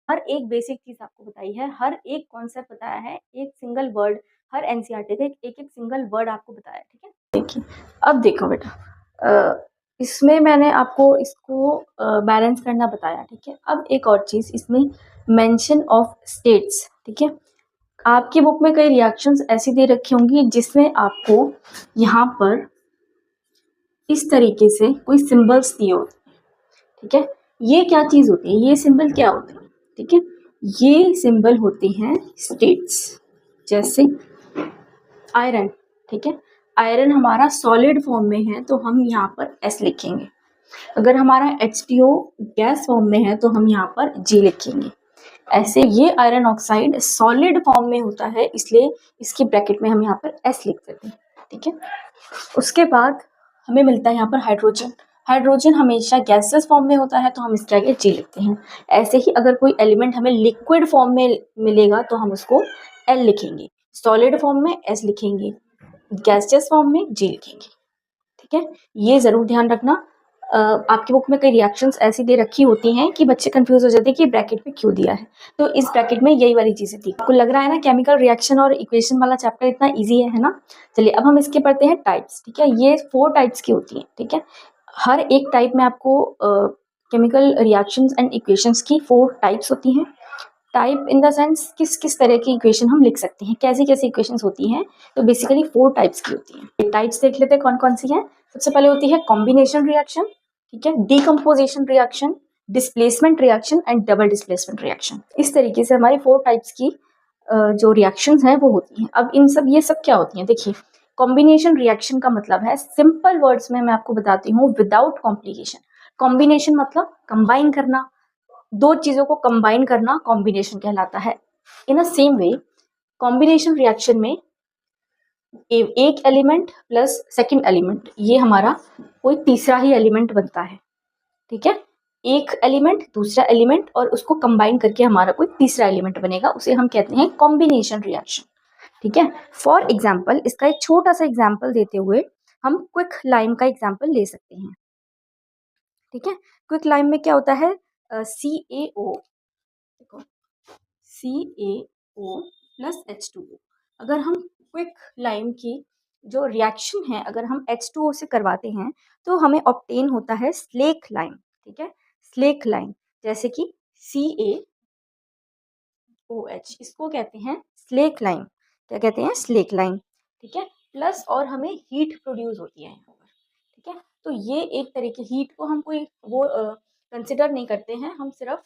हर एक बेसिक चीज़ आपको बताई है, हर एक कॉन्सेप्ट बताया है, एक सिंगल वर्ड, हर एनसीईआरटी का एक एक सिंगल वर्ड आपको बताया है, ठीक है। देखिए अब देखो बेटा, इसमें मैंने आपको इसको बैलेंस करना बताया, ठीक है। अब एक और चीज़ इसमें मेंशन ऑफ स्टेट्स, ठीक है। आपकी बुक में कई रिएक्शंस ऐसी दे रखी होंगी जिसमें आपको यहाँ पर इस तरीके से कोई सिंबल्स दिए होते हैं, ठीक है। ये क्या चीज़ होती है, ये सिंबल क्या होते हैं, ठीक है। ये सिंबल होते हैं स्टेट्स, जैसे आयरन, ठीक है। आयरन हमारा सॉलिड फॉर्म में है तो हम यहाँ पर एस लिखेंगे। अगर हमारा H2O गैस फॉर्म में है तो हम यहाँ पर G लिखेंगे। ऐसे ये आयरन ऑक्साइड सॉलिड फॉर्म में होता है, इसलिए इसकी ब्रैकेट में हम यहाँ पर S लिख देते हैं, ठीक है। उसके बाद हमें मिलता है यहाँ पर हाइड्रोजन। हाइड्रोजन हमेशा गैसेस फॉर्म में होता है तो हम इसके आगे G लिखते हैं। ऐसे ही अगर कोई एलिमेंट हमें लिक्विड फॉर्म में मिलेगा तो हम उसको L लिखेंगे, सॉलिड फॉर्म में S लिखेंगे, गैसियस फॉर्म में G लिखेंगे, ठीक है। ये जरूर ध्यान रखना। आपकी बुक में कई रिएक्शंस ऐसी दे रखी होती हैं कि बच्चे कंफ्यूज हो जाते हैं कि ब्रैकेट में क्यों दिया है, तो इस ब्रैकेट में यही वाली चीजें थी। आपको लग रहा है ना केमिकल रिएक्शन और इक्वेशन वाला चैप्टर इतना इजी है ना। चलिए अब हम इसके पढ़ते हैं टाइप्स, ठीक है। ये 4 टाइप्स की होती हैं, ठीक है। हर एक टाइप में आपको केमिकल रिएक्शंस एंड इक्वेशंस की 4 टाइप्स होती हैं। टाइप इन द सेंस किस किस तरह की इक्वेशन हम लिख सकते हैं, कैसी कैसी इक्वेशंस होती हैं, तो बेसिकली 4 टाइप्स की होती हैं। टाइप्स देख लेते हैं कौन कौन सी हैं। सबसे पहले होती है कॉम्बिनेशन रिएक्शन, ठीक है, decomposition reaction, displacement reaction and double displacement reaction. इस तरीके से हमारी 4 टाइप्स की जो रिएक्शंस हैं वो होती हैं। अब इन सब ये सब क्या होती हैं, देखिए कॉम्बिनेशन रिएक्शन का मतलब है, सिंपल वर्ड्स में मैं आपको बताती हूँ, विदाउट कॉम्प्लिकेशन। कॉम्बिनेशन मतलब कंबाइन करना, 2 चीजों को कंबाइन करना कॉम्बिनेशन कहलाता है। In a same way combination reaction में एक एलिमेंट प्लस सेकंड एलिमेंट, ये हमारा कोई तीसरा ही एलिमेंट बनता है, ठीक है। एक एलिमेंट दूसरा एलिमेंट और उसको कंबाइन करके हमारा कोई तीसरा एलिमेंट बनेगा, उसे हम कहते हैं कॉम्बिनेशन रिएक्शन, ठीक है। फॉर एग्जाम्पल इसका एक छोटा सा एग्जाम्पल देते हुए हम क्विक लाइम का एग्जाम्पल ले सकते हैं, ठीक है। क्विक लाइम में क्या होता है, CaO, देखो CaO प्लस H2O। अगर हम क्विक लाइम की जो रिएक्शन है अगर हम H2O से करवाते हैं तो हमें ऑब्टेन होता है स्लेक लाइम, ठीक है। स्लेक लाइम जैसे कि CaOH, इसको कहते हैं स्लेक लाइम। क्या कहते हैं, स्लेक लाइम, ठीक है। प्लस और हमें हीट प्रोड्यूस होती है यहाँ पर, ठीक है। तो ये एक तरीके हीट को हम कोई वो कंसिडर नहीं करते हैं, हम सिर्फ